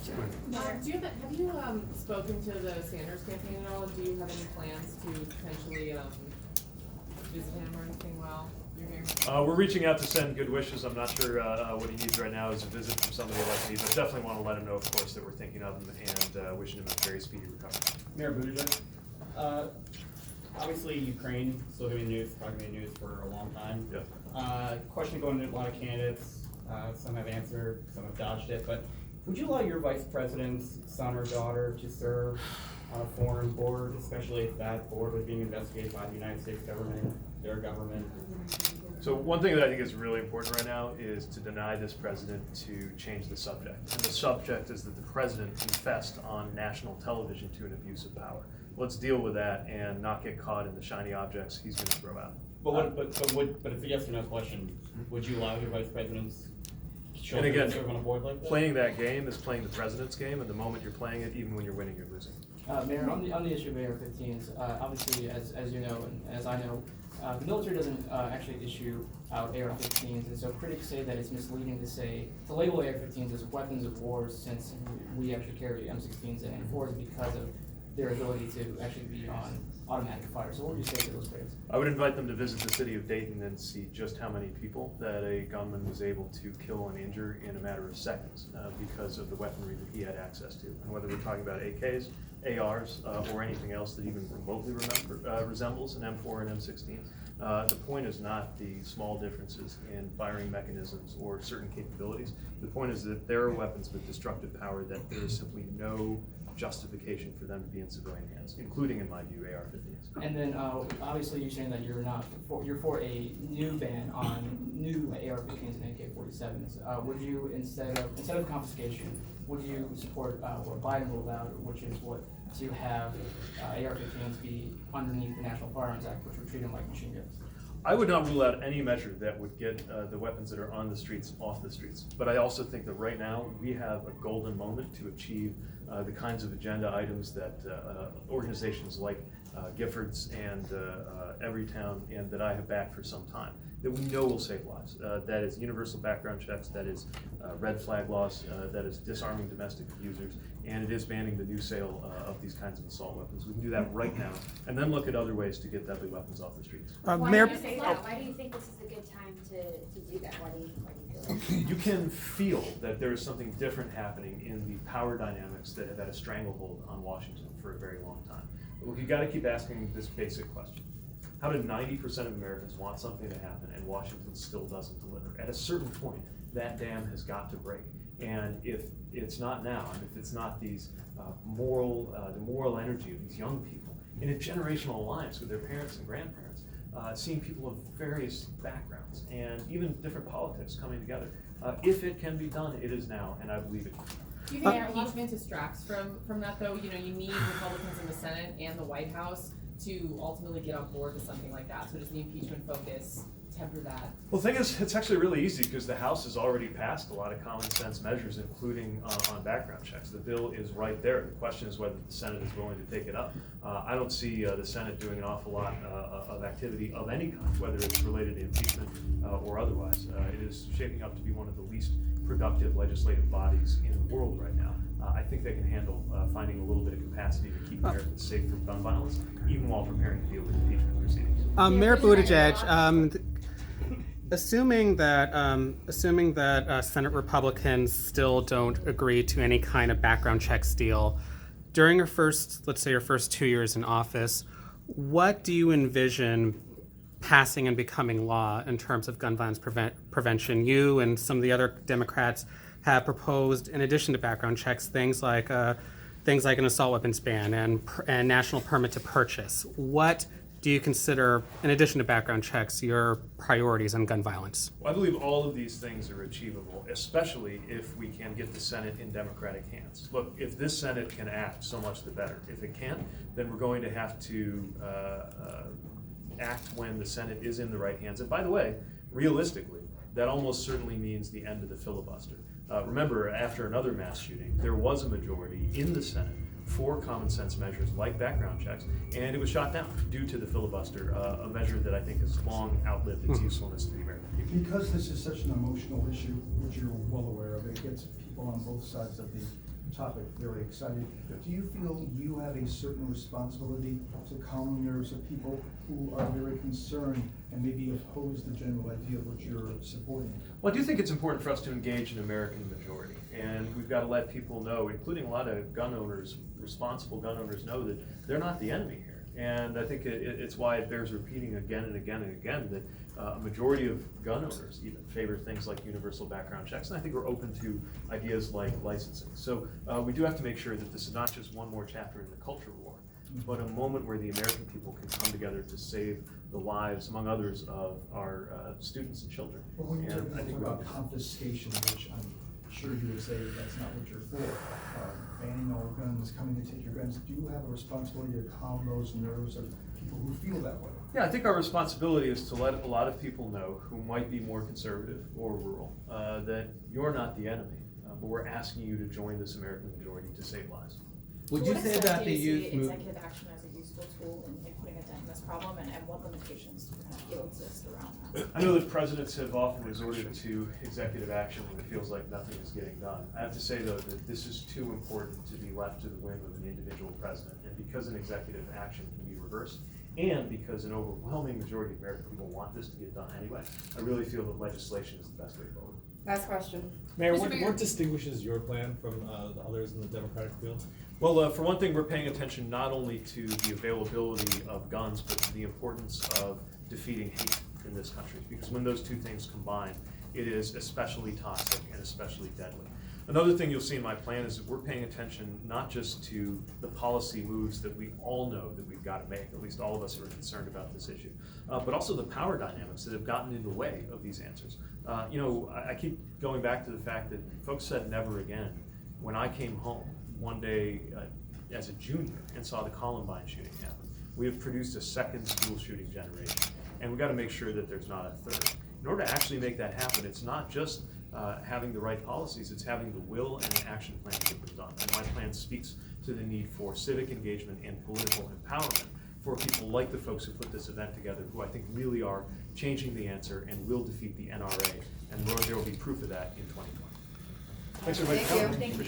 Have you spoken to the Sanders campaign at all? And do you have any plans to potentially visit him or anything while you're here? We're reaching out to send good wishes. I'm not sure what he needs right now is a visit from somebody like me, but definitely want to let him know, of course, that we're thinking of him and wishing him a very speedy recovery. Mayor Buttigieg, obviously Ukraine still going to be news, probably going to be news for a long time. Yeah. Question going to a lot of candidates. Some have answered, some have dodged it, but would you allow your vice president's son or daughter to serve on a foreign board, especially if that board was being investigated by the United States government, their government? So one thing that I think is really important right now is to deny this president to change the subject. And the subject is that the president confessed on national television to an abuse of power. Let's deal with that and not get caught in the shiny objects he's going to throw out. But it's a yes or no question. Would you allow your vice president's And again, serve on a board like that? playing that game is playing the president's game, and the moment you're playing it, even when you're winning, you're losing. Mayor, on the issue of AR-15s, obviously, as you know, and as I know, the military doesn't actually issue out AR-15s, and so critics say that it's misleading to label AR-15s as weapons of war, since we actually carry M16s and M4s because of their ability to actually be on automatic fire. So what would you say to those critics? I would invite them to visit the city of Dayton and see just how many people that a gunman was able to kill and injure in a matter of seconds because of the weaponry that he had access to. And whether we're talking about AKs, ARs, or anything else that even remotely resembles an M4 and M16, the point is not the small differences in firing mechanisms or certain capabilities. The point is that there are weapons with destructive power that there is simply no justification for them to be in civilian hands, including, in my view, AR-15s. And then obviously you're saying that you're for a new ban on new AR-15s and AK-47s. Would you, instead of confiscation, would you support what Biden ruled out, which is to have AR-15s be underneath the National Firearms Act, which would treat them like machine guns? I would not rule out any measure that would get the weapons that are on the streets off the streets. But I also think that right now we have a golden moment to achieve the kinds of agenda items that organizations like Giffords and Everytown and that I have backed for some time, that we know will save lives. That is universal background checks, that is red flag laws, that is disarming domestic abusers, and it is banning the new sale of these kinds of assault weapons. We can do that right now, and then look at other ways to get deadly weapons off the streets. Mayor, why do you think this is a good time to do that? Why do you feel that? You can feel that there is something different happening in the power dynamics that have had a stranglehold on Washington for a very long time. Look, you got to keep asking this basic question. How do 90% of Americans want something to happen and Washington still doesn't deliver? At a certain point, that dam has got to break. And if it's not now, and if it's not these the moral energy of these young people in a generational alliance with their parents and grandparents, seeing people of various backgrounds and even different politics coming together, if it can be done, it is now, and I believe it can. Do you think impeachment distracts from that, though? You know, you need Republicans in the Senate and the White House to ultimately get on board with something like that. So does the impeachment focus temper that? Well, the thing is, it's actually really easy because the House has already passed a lot of common sense measures, including on background checks. The bill is right there. The question is whether the Senate is willing to take it up. I don't see the Senate doing an awful lot of activity of any kind, whether it's related to impeachment or otherwise. It is shaping up to be one of the least productive legislative bodies in the world right now. I think they can handle finding a little bit of capacity to keep Americans safe from gun violence, even while preparing to deal with impeachment proceedings. Mayor Buttigieg, assuming that Senate Republicans still don't agree to any kind of background checks deal, during your first 2 years in office, what do you envision passing and becoming law in terms of gun violence prevention? You and some of the other Democrats have proposed, in addition to background checks, things like an assault weapons ban and national permit to purchase. What do you consider, in addition to background checks, your priorities on gun violence? Well, I believe all of these things are achievable, especially if we can get the Senate in Democratic hands. Look, if this Senate can act, so much the better. If it can't, then we're going to have to act when the Senate is in the right hands. And by the way, realistically, that almost certainly means the end of the filibuster. Remember, after another mass shooting, there was a majority in the Senate for common sense measures like background checks, and it was shot down due to the filibuster, a measure that I think has long outlived its usefulness to the American people. Because this is such an emotional issue, which you're well aware of, it gets people on both sides of the topic, very exciting. Do you feel you have a certain responsibility to calm the nerves of people who are very concerned and maybe oppose the general idea of what you're supporting? Well, I do think it's important for us to engage an American majority, and we've got to let people know, including a lot of gun owners, responsible gun owners, know that they're not the enemy here. And I think it's why it bears repeating again and again and again that a majority of gun owners even favor things like universal background checks, and I think we're open to ideas like licensing. So we do have to make sure that this is not just one more chapter in the culture war, but a moment where the American people can come together to save the lives, among others, of our students and children. But when you And I talk think about confiscation, which I'm sure you would say that's not what you're for, banning all guns, coming to take your guns, do you have a responsibility to calm those nerves of people who feel that way? Yeah, I think our responsibility is to let a lot of people know who might be more conservative or rural that you're not the enemy, but we're asking you to join this American majority to save lives. Would you say that the youth Do you see movement? executive action as a useful tool in putting a dent in this problem, and what limitations do you kind of feel exist around that? I know that presidents have often resorted to executive action when it feels like nothing is getting done. I have to say, though, that this is too important to be left to the whim of an individual president. And because an executive action can be reversed, and because an overwhelming majority of American people want this to get done anyway, I really feel that legislation is the best way forward. Last question. Mayor, Mr. Mayor. what distinguishes your plan from the others in the Democratic field? Well, for one thing, we're paying attention not only to the availability of guns, but to the importance of defeating hate in this country. Because when those two things combine, it is especially toxic and especially deadly. Another thing you'll see in my plan is that we're paying attention not just to the policy moves that we all know that we've got to make, at least all of us who are concerned about this issue, but also the power dynamics that have gotten in the way of these answers. I keep going back to the fact that folks said never again when I came home one day as a junior and saw the Columbine shooting happen. We have produced a second school shooting generation, and we've got to make sure that there's not a third. In order to actually make that happen, it's not just having the right policies, it's having the will and the action plan to get them done. And my plan speaks to the need for civic engagement and political empowerment for people like the folks who put this event together, who I think really are changing the answer and will defeat the NRA. And there will be proof of that in 2020. Thanks everybody for coming. Thank you.